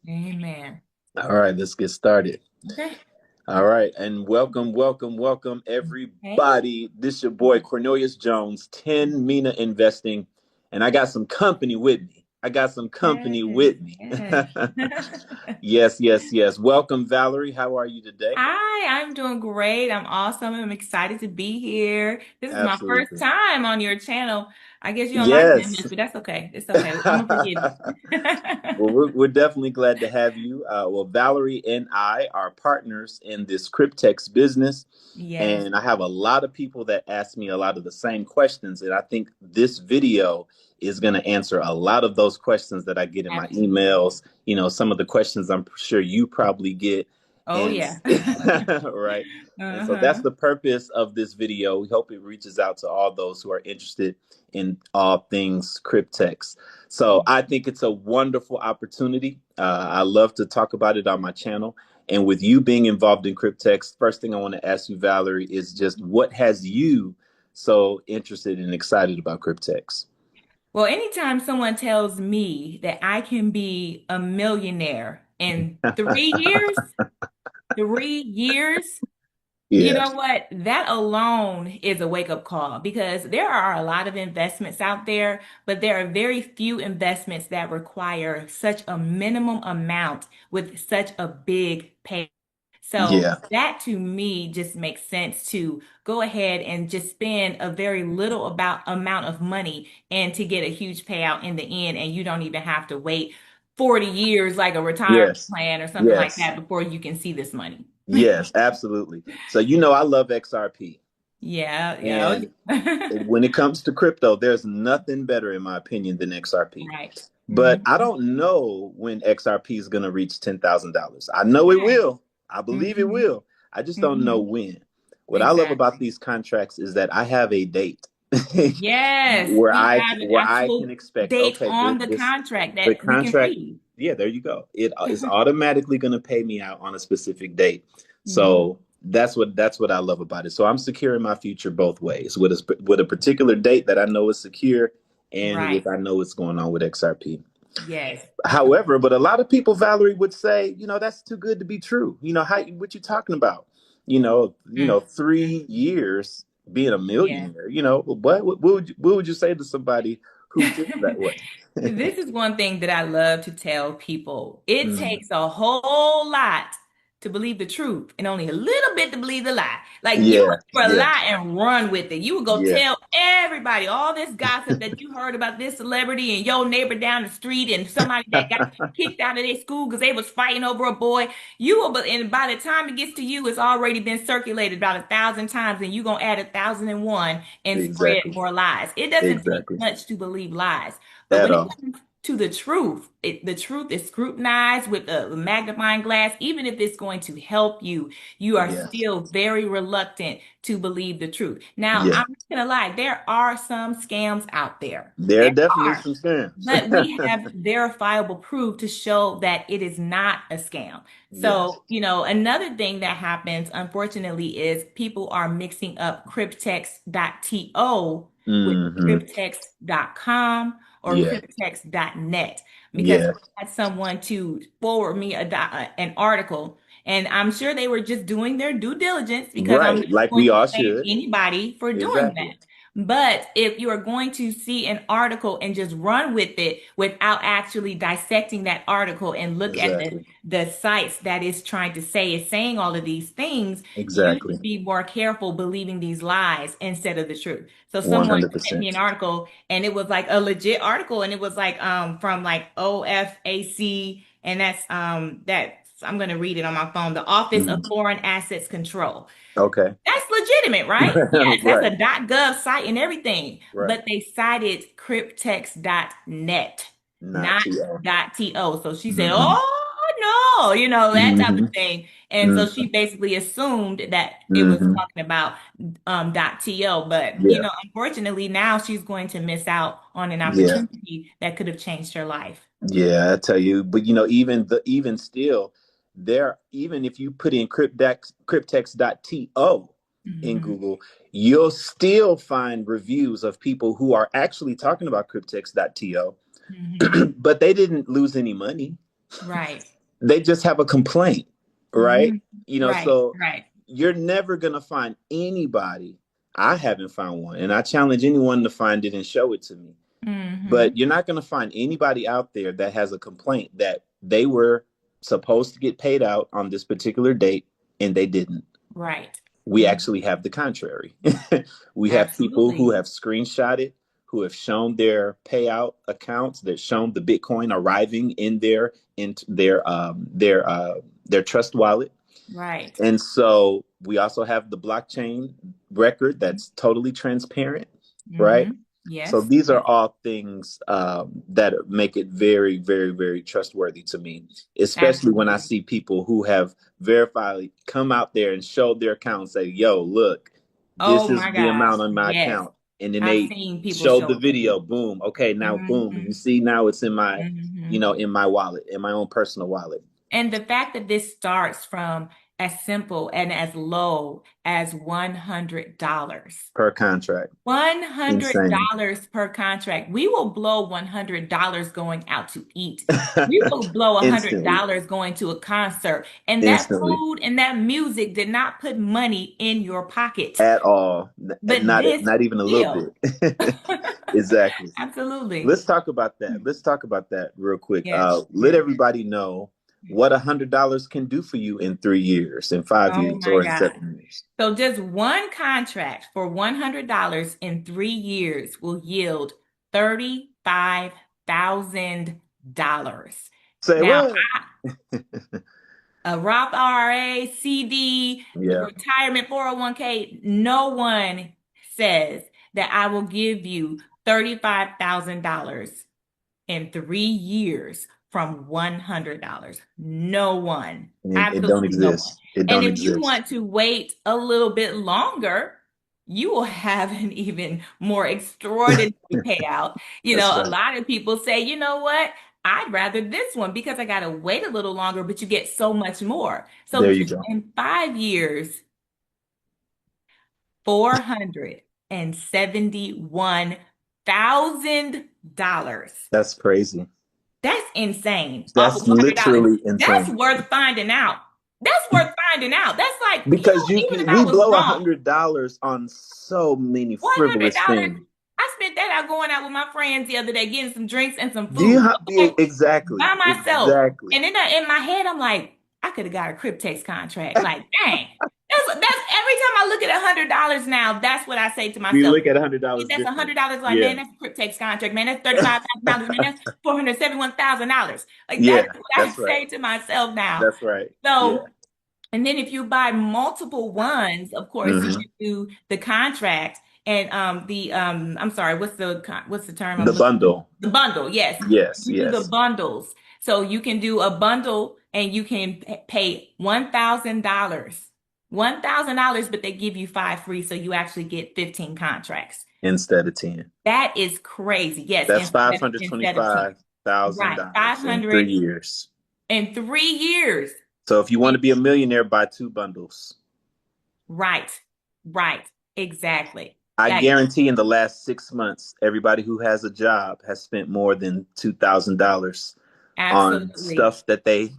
Amen. All right, let's get started. Okay. All right, and welcome, Hey. everybody. This your boy Cornelius Jones, 10 Mina Investing, and I got some company with me. I got some company Yes. with me. Yes. Yes. Welcome, Valerie. How are you today? Hi, I'm doing great. I'm awesome. I'm excited to be here. This is my first Absolutely. time on your channel. I guess you don't like me Yes. much, but that's okay. It's okay. I'm gonna forgive you. Well, we're definitely glad to have you. Well, Valerie and I are partners in this Cryptex business. Yes, And I have a lot of people that ask me a lot of the same questions. And I think this video is going to answer a lot of those questions that I get in my absolutely. emails. You know, some of the questions I'm sure you probably get. Oh And yeah. right. And so that's Uh-huh. the purpose of this video. We hope it reaches out to all those who are interested in all things Cryptex. So I think it's a wonderful opportunity. I love to talk about it on my channel. And with you being involved in Cryptex, first thing I want to ask you, Valerie, is just what has you so interested and excited about Cryptex? Well, anytime someone tells me that I can be a millionaire in 3 years, 3 years. You Yeah, know what? That alone is a wake-up call because there are a lot of investments out there, but there are very few investments that require such a minimum amount with such a big pay. So yeah, that to me just makes sense to go ahead and just spend a very little about amount of money and to get a huge payout in the end, and you don't even have to wait 40 years like a retirement yes, plan or something like yes, that before you can see this money. yes, absolutely. So, you know, I love XRP. Yeah, yeah. And when it comes to crypto, there's nothing better, in my opinion, than XRP. Right. But I Hmm. don't know when XRP is going to reach $10,000. I know it Right. will. I believe it Hmm. will. I just don't know Hmm. when. What I love about Exactly. these contracts is that I have a date Yes, where we I have an where I can actual expect. date Okay, on the this contract the that we can contract. see. Yeah, there you go. It is automatically going to pay me out on a specific date. Mhm. So that's what I love about it. So I'm securing my future both ways with a particular date that I know is secure and Right. with I know what's going on with XRP. Yes. However, but a lot of people, Valerie, would say, that's too good to be true. What you talking about? Mm. 3 years being a Yeah. millionaire. What would you say to somebody who feels that way? This is one thing that I love to tell people. It Mm. takes a whole lot to believe the truth and only a little bit to believe the lie. Like you would Yeah, for a yeah, lie and run with it. You would go yeah. tell everybody all this gossip that you heard about this celebrity and your neighbor down the street and somebody that got kicked out of their school because they was fighting over a boy. You will, and by the time it gets to you, it's already been circulated about 1,000 times, and you're gonna add 1,001 and spread Exactly, more lies. It doesn't take exactly. much to believe lies. But At when it all. comes to the truth, the truth is scrutinized with a magnifying glass. Even if it's going to help you, you are Yes. still very reluctant to believe the truth. Now, Yeah. I'm not gonna lie, there are some scams out there. There are There definitely are. some scams. But we have verifiable proof to show that it is not a scam. Yes. So, another thing that happens, unfortunately, is people are mixing up cryptex.to with Hmm. cryptex.com or Yeah. cryptex.net because Yeah. I had someone to forward me an article, and I'm sure they were just doing their due diligence because I'm Right. not Like going we to all blame should. anybody for doing Exactly. that. But if you are going to see an article and just run with it without actually dissecting that article and look at Exactly. the sites that is trying to say is saying all of these things, you Exactly. should be more careful believing these lies instead of the truth. So someone sent me 100%. an article and it was like a legit article and it was like from like OFAC, and that's I'm gonna read it on my phone, the Office of Mhm. Foreign Assets Control. Okay. That's legitimate, right? Yes, that's Right. a .gov site and everything. Right. But they cited cryptex.net, Not not TO. .to. So she said, Hmm. "Oh no," that type of Hmm. thing. And so Hmm. she basically assumed that it was Hmm. talking about .to. But Yeah. unfortunately, now she's going to miss out on an Yeah. opportunity that could have changed her life. Yeah. I tell you, but even still, even if you put in cryptex.to in Mhm. Google, you'll still find reviews of people who are actually talking about cryptex.to, Mhm. but they didn't lose any money. Right. They just have a complaint, right? Hmm. You know, Right. so Right. you're never going to find anybody. I haven't found one, and I challenge anyone to find it and show it to me. But Hmm. you're not going to find anybody out there that has a complaint that they were supposed to get paid out on this particular date and they didn't. Right. We Mm. actually have the contrary. We have people who Absolutely. have screenshotted, who have shown their payout accounts, that shown the Bitcoin arriving in their trust wallet. Right. And so we also have the blockchain record that's totally transparent, right? Hmm. So Yes. these are Yes. all things that make it very, very, very trustworthy to me, especially when I Absolutely. see people who have verified come out there and show their account and say, yo, look, Oh this is my the gosh. amount on my Yes. account. And then I've they seen people showed the show it. video, boom, okay, now boom. You Hmm. see now it's in my, Hmm. in my wallet, in my own personal wallet And the fact that this starts from as simple and as low as $100. per contract. Insane. $100 per contract. We will blow $100 going out to eat. We will blow Instantly. $100 going to a concert. And that Instantly. food and that music did not put money in your pocket. At all. But Not this not even a little will. bit. Exactly. Absolutely. Let's talk about that. Let's talk about that real quick. Yes. Let Yes. everybody know what $100 can do for you in 3 years, in five Oh years, my or in God. 7 years. So just one contract for $100 in 3 years will yield $35,000. Say Now, what? a Roth IRA, CD, Yeah, retirement 401k, no one says that I will give you $35,000 in 3 years from $100. No one, it don't absolutely no one. exist. It And don't if you exist. want to wait a little bit longer, you will have an even more extraordinary payout. That's A right. lot of people say, you know what? I'd rather this one because I got to wait a little longer, but you get so much more. So There you go. in 5 years, $471,000. That's crazy. That's insane. Off of That's $100. literally That's insane. worth finding out. That's worth finding out. That's like, Because even if I we was blow a wrong, hundred dollars on so many frivolous $100. things. I spent that out going out with my friends the other day, getting some drinks and some Do you food. have Okay, exactly, by myself. exactly. And then in my head, I'm like, I could have got a Cryptex contract. Like, dang. That's every time I look at $100 now, that's what I say to We myself. look at $100 That's different. $100. Like, Yeah, man, that's a Cryptex contract. Man, that's $35,000. Man, that's $471,000. Like, yeah, that's what I that's right. say to myself now. That's right. Yeah. So, and then if you buy multiple ones, of course, you Hmm. can do the contract and I'm sorry, what's the term The I'm looking for? bundle. The bundle, yes. Yes, You do the yes. bundles. So you can do a bundle and you can pay $1,000. $1,000, but they give you five free, so you actually get 15 contracts. Instead of 10. That is crazy. Yes, That's five hundred instead of 10. twenty-five thousand Right. dollars in 500 3 years. in 3 years. So if you want to be a millionaire, buy two bundles. Right. Right. Exactly. I That guarantee in the last 6 months, everybody who has a job has spent more than $2,000 on absolutely. stuff that they,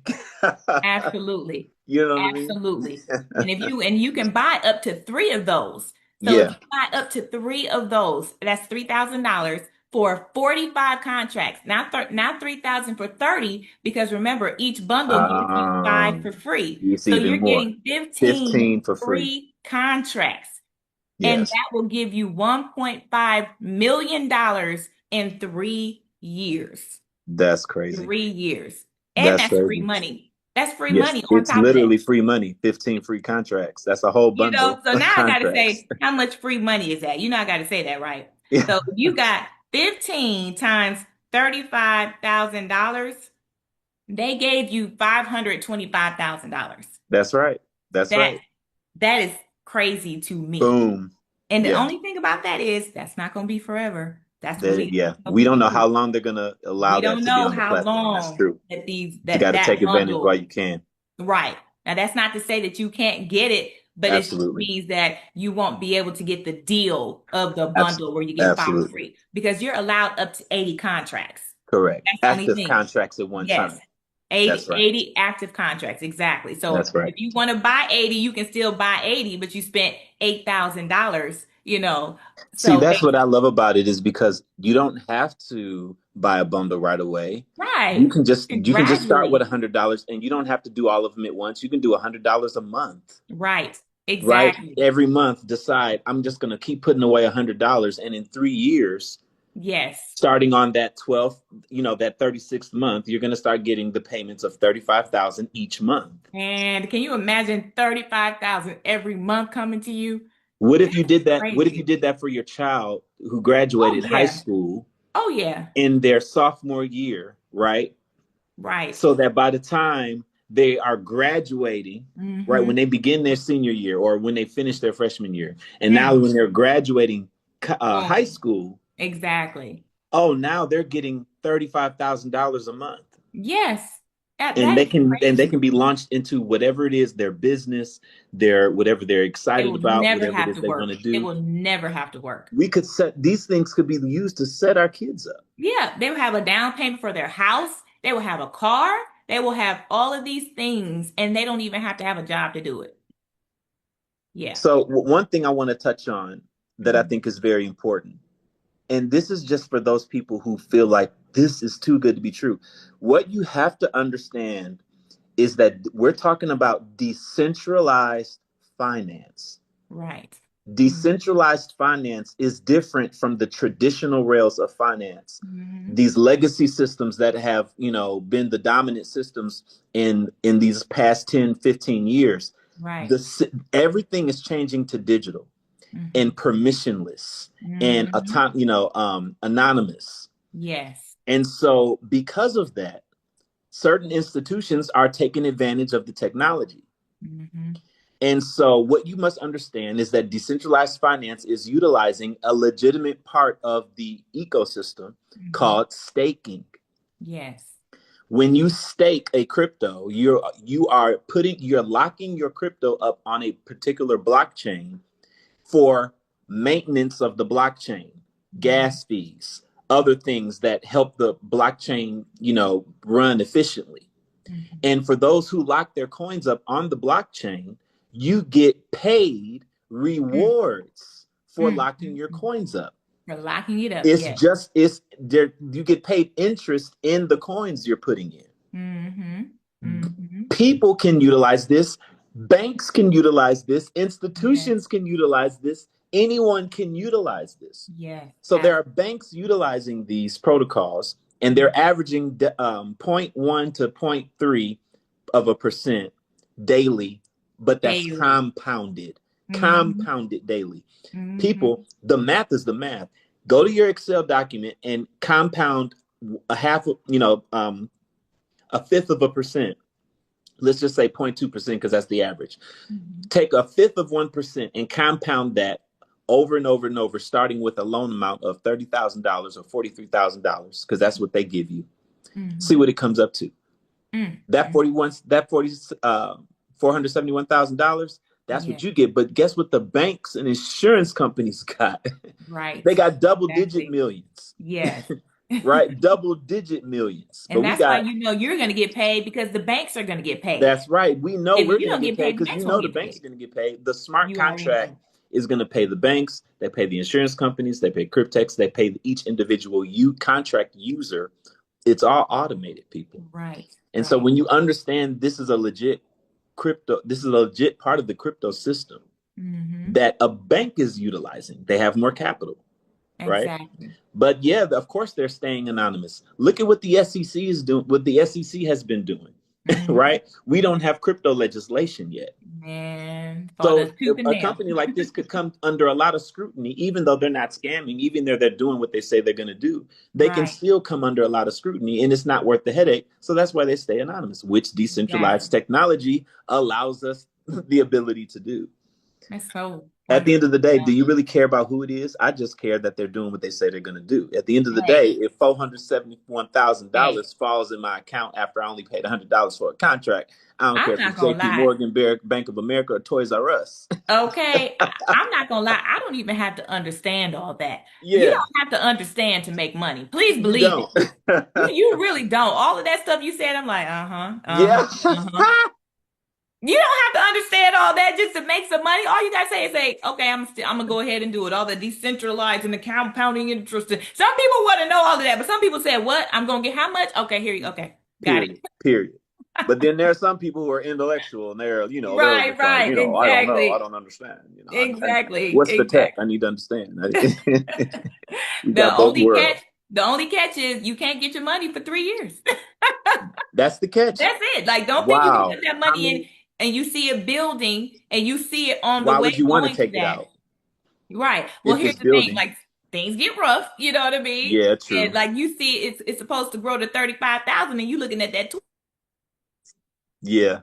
Absolutely. you know what I mean? Absolutely. And you can buy up to three of those. So if Yeah. you buy up to three of those, that's $3,000 for 45 contracts. Now 3,000 for 30, because remember, each bundle gives you five for free. It's So even you're more. getting 15 15 for free. free contracts. And Yes. that will give you $1.5 million in 3 years. That's crazy. 3 years. And That's that's free crazy. money. That's free Yes. money on It's top of that. literally free money. 15 free contracts. That's a whole bundle So of now I got to contracts. say, how much free money is that? I got to say that, right? Yeah. So you got 15 times $35,000. They gave you $525,000. That's right. That's That right. that is crazy to me. Boom. And the Yeah. only thing about that is that's not going to be forever. That's going to be Yeah. a couple We don't know how years. long they're gonna allow We that don't to be know on the how platform. That's long true. that You got to take advantage while bundle. you can. Right. Now that's not to say that you can't get it, but it just Absolutely. means that you won't be able to get the deal of the bundle where you get five Absolutely. free because you're allowed up to 80 contracts. Correct. That's the only Active thing. contracts at one Yes. time. That's 80, right. 80 active contracts. Exactly. So That's right. if you want to buy 80, you can still buy 80, but you spent $8,000, See, So that's what I love about it is because you don't have to buy a bundle right away. You right. can just And you can just start with gradually. $100 and you don't have to do all of them at once. You can do $100 a month, Right. right? Exactly. Every month, decide I'm just going to keep putting away $100, and in 3 years, Yes. starting on that 12th, that 36th month, you're going to start getting the payments of 35,000 each month. And can you imagine 35,000 every month coming to you? What if That's you did that? What if you crazy. did that for your child who Oh graduated high yeah. school Oh yeah. in their sophomore year, right? Right. So that by the time they are graduating, right, Mm-hmm. when they begin their senior year or when they finish their freshman year, and now Mm. when they're graduating high Boom. school, Exactly. oh, now they're getting $35,000 a month. Yes. That And that they is can crazy. be launched into whatever it is, their business, their whatever they're They excited will about, never whatever it have is to they want to work. They do. will never have to work. We could set these things could be used to set our kids up. Yeah, they will have a down payment for their house. They will have a car. They will have all of these things, and they don't even have to have a job to do it. Yeah. So one thing I want to touch on that I Mhm. think is very important, and this is just for those people who feel like this is too good to be true. What you have to understand is that we're talking about decentralized finance. Right. Decentralized finance is different from the traditional rails of finance. Mm-hmm. These legacy systems that have, been the dominant systems in these past 10, 15 years, Right. the everything is changing to digital Mm-hmm. and permissionless and Mm-hmm. anonymous. Yes. And so because of that, certain institutions are taking advantage of the technology. Mm-hmm. And so, what you must understand is that decentralized finance is utilizing a legitimate part of the ecosystem Mm-hmm. called staking. Yes. When you stake a crypto, you're locking your crypto up on a particular blockchain for maintenance of the blockchain, Mm-hmm. gas fees, other things that help the blockchain, run efficiently. Mm-hmm. And for those who lock their coins up on the blockchain, you get paid rewards for locking your Mm-hmm. coins up. For locking it up. It's Yes. just it's there you get paid interest in the coins you're putting in. Mm-hmm. Mm-hmm. People can utilize this, banks can utilize this, institutions Yes. can utilize this, anyone can utilize this. Yes. So there are banks utilizing these protocols, and they're averaging zero point 0.1 to zero point 0.3 of a percent daily, but that's Daily. Mm-hmm. compounded daily. Mm-hmm. People, the math is the math. Go to your Excel document and compound a half, a fifth of a percent. Let's just say 0.2% because that's the average. Mm-hmm. Take a fifth of 1% and compound that over and over and over, starting with a loan amount of $30,000 or $43,000, because that's what they give you. See Mm-hmm. what it comes up to. That Mm-hmm. 41, that 40, $471,000, that's Yeah. what you get. But guess what the banks and insurance companies got? Right. They got double digit Exactly. millions, Yes. right? Double digit millions. But And we that's why got, you're going to get paid because the banks are going to get paid. that's right. We know And if we're you going to don't get get paid paid, the because we banks won't know the get banks are paid. going to get paid. The smart You already contract know. is going to pay the banks. They pay the insurance companies. They pay Cryptex. They pay each individual contract user. It's all automated, people. Right. And so Right. when you understand this is a legit this is a legit part of the crypto system Mm-hmm. that a bank is utilizing. They have more capital, right? Exactly. But yeah, of course they're staying anonymous. Look at what the SEC is doing, what the SEC has been doing, Mm-hmm. right? We don't have crypto legislation yet. Man, for So the tooth and a nail. company like this could come under a lot of scrutiny, even though they're not scamming, even though they're doing what they say they're going to do, they can Right. still come under a lot of scrutiny and it's not worth the headache. So that's why they stay anonymous, which decentralized Exactly. technology allows us the ability to do. That's so. At the end of the day, do 100%. you really care about who it is? I just care that they're doing what they say they're going to do. At the end of the day, Hey, if $471,000 hey, falls in my account after I only paid $100 for a contract, I don't care I'm if not it's gonna JP lie. Morgan, Bank of America, or Toys R Us. Okay, I'm not gonna lie. I don't even have to understand all that. You Yeah, don't have to understand to make money. Please you believe don't. it. You really don't. All of that stuff you said, I'm like, uh-huh, uh-huh, Yeah. uh-huh. You don't have to understand all that just to make some money. All you gotta say is, say, okay, I'm gonna go ahead and do it. All the decentralized and the compounding interest. Some people want to know all of that, but some people said, what? I'm gonna get how much? Okay, here you. Okay, got it. Period. Period. But then there are some people who are intellectual and they're Right, just like, right, I don't know, I exactly, don't understand. exactly, What's the tech? exactly. I need to understand. We The got both only worlds. catch, the only catch is you can't get your money for 3 years. That's the catch. That's it. Like, don't think you can Wow. put that How money in many? and you see it building and you see it on the Why way would you want to going to take it that. out Right. Well, if here's it's the thing. building? Like, things get rough. You know what I mean? Yeah, And true. like you see, it's supposed to grow to 35,000, and you looking at that Yeah,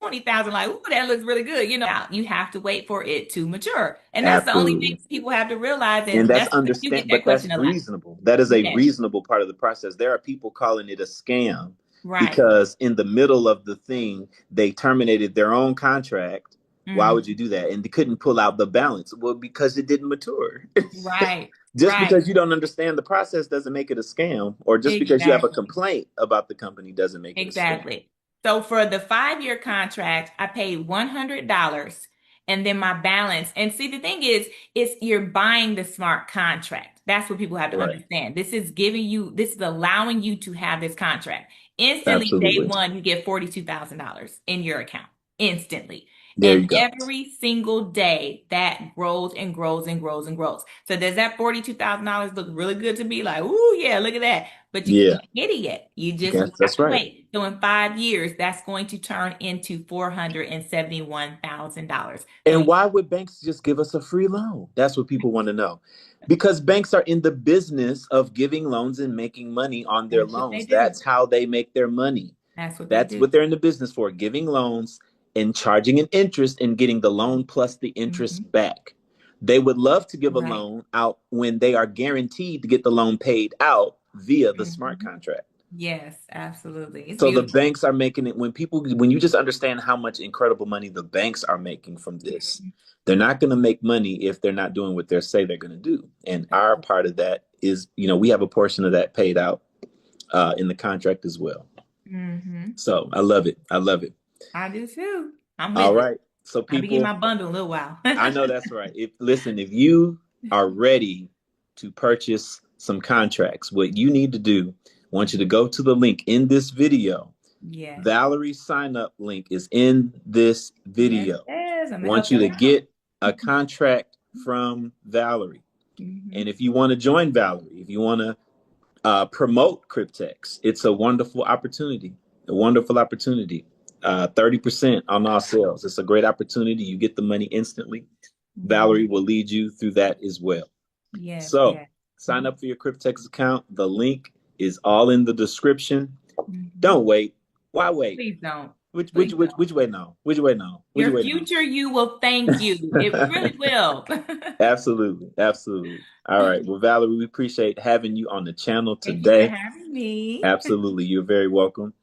20,000. Like, ooh, that looks really good. You have to wait for it to mature, and that's the only thing absolutely. people have to realize. And And that's that's you get understand, that but that's question a lot. reasonable. That is a Yes. reasonable part of the process. There are people calling it a scam Right. because in the middle of the thing, they terminated their own contract. Why would Hmm. you do that? And they couldn't pull out the balance. Well, because it didn't mature. Right. Just Right. because you don't understand the process doesn't make it a scam, or just because you have a Exactly. complaint about the company doesn't make it a scam. Exactly. So for the 5-year contract, I paid $100 and then my balance. And see, the thing is you're buying the smart contract. That's what people have to Right. understand. This is allowing you to have this contract. Instantly, day Absolutely. one, you get $42,000 in your account. Instantly. There And you go. every single day that grows and grows and grows and grows. So does that $42,000 look really good to me? Like, ooh, yeah, look at that. But you Yeah. can't get it yet. You just Yes, have that's to right. wait. So in 5 years, that's going to turn into $471,000. So And why would banks just give us a free loan? That's what people want to know. Because banks are in the business of giving loans and making money on their that's what they loans. do. That's how they make their money. That's what they That's do. what they're in the business for, giving loans and charging an interest and getting the loan plus the Hmm. interest back. They would love to give a Right. loan out when they are guaranteed to get the loan paid out via the smart Hmm. contract. Yes, absolutely. It's So the beautiful. banks are making it when you just understand how much incredible money the banks are making from this, Mhm. they're not going to make money if they're not doing what they say they're going to do. And our part of that is, we have a portion of that paid out in the contract as well. Hmm. So I love it. I love it. I do too. I'm All with it. right. So I'll be getting people, my bundle in a little while. I know that's right. If you are ready to purchase some contracts, what you need to do, I want you to go to the link in this video. Yes. Valerie's sign up link is in this Yes, video. yes. I'm I gonna want help you y'all to out. get a contract from Valerie. And Hmm. if you want to join Valerie, if you want to promote Cryptex, it's a wonderful opportunity. A wonderful opportunity. 30% on all sales. It's a great opportunity. You get the money instantly. Hmm. Valerie will lead you through that as well. Yes, So yes. sign up for your Cryptex account. The link is all in the description. Hmm. Don't wait. Why wait? Please don't. Which which Please which don't. which way now? Which way now? Which Your way future you will thank you. now? It really will. Absolutely, absolutely. All right. Well, Valerie, we appreciate having you on the channel Thank you for today. having me. Absolutely, you're very welcome.